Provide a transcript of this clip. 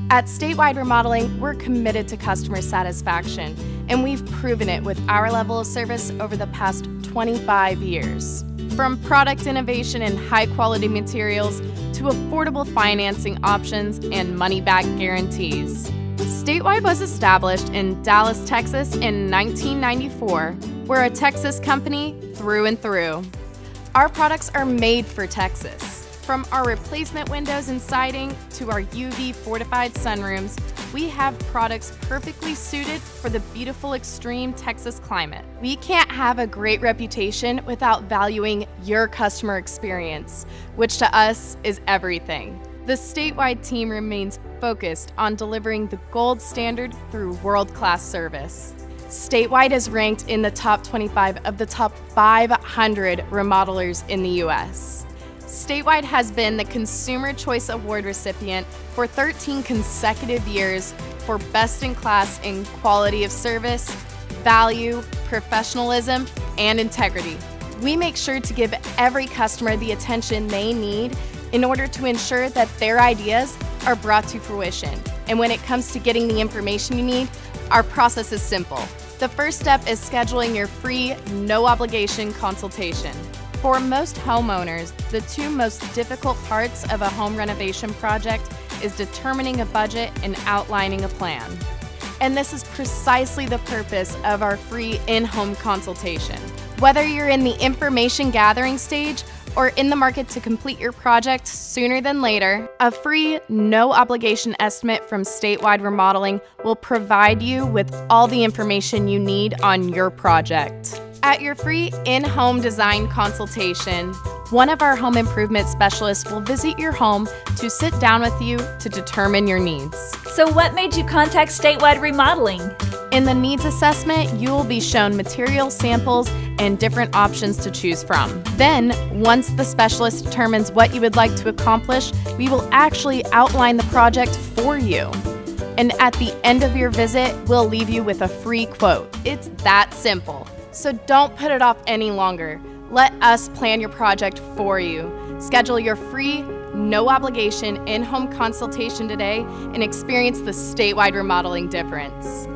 At Statewide Remodeling, we're committed to customer satisfaction, and we've proven it with our level of service over the past 25 years. From product innovation and high-quality materials to affordable financing options and money-back guarantees. Statewide was established in Dallas, Texas in 1994. We're a Texas company through and through. Our products are made for Texas. From our replacement windows and siding to our UV fortified sunrooms, we have products perfectly suited for the beautiful extreme Texas climate. We can't have a great reputation without valuing your customer experience, which to us is everything. The Statewide team remains focused on delivering the gold standard through world-class service. Statewide is ranked in the top 25 of the top 500 remodelers in the U.S. Statewide has been the Consumer Choice Award recipient for 13 consecutive years for best in class in quality of service, value, professionalism, and integrity. We make sure to give every customer the attention they need in order to ensure that their ideas are brought to fruition. And when it comes to getting the information you need, our process is simple. The first step is scheduling your free, no-obligation consultation. For most homeowners, the two most difficult parts of a home renovation project is determining a budget and outlining a plan. And this is precisely the purpose of our free in-home consultation. Whether you're in the information gathering stage or in the market to complete your project sooner than later, a free, no-obligation estimate from Statewide Remodeling will provide you with all the information you need on your project. At your free in-home design consultation, one of our home improvement specialists will visit your home to sit down with you to determine your needs. So what made you contact Statewide Remodeling? In the needs assessment, you will be shown material samples and different options to choose from. Then, once the specialist determines what you would like to accomplish, we will actually outline the project for you. And at the end of your visit, we'll leave you with a free quote. It's that simple. So don't put it off any longer. Let us plan your project for you. Schedule your free, no-obligation in-home consultation today and experience the Statewide Remodeling difference.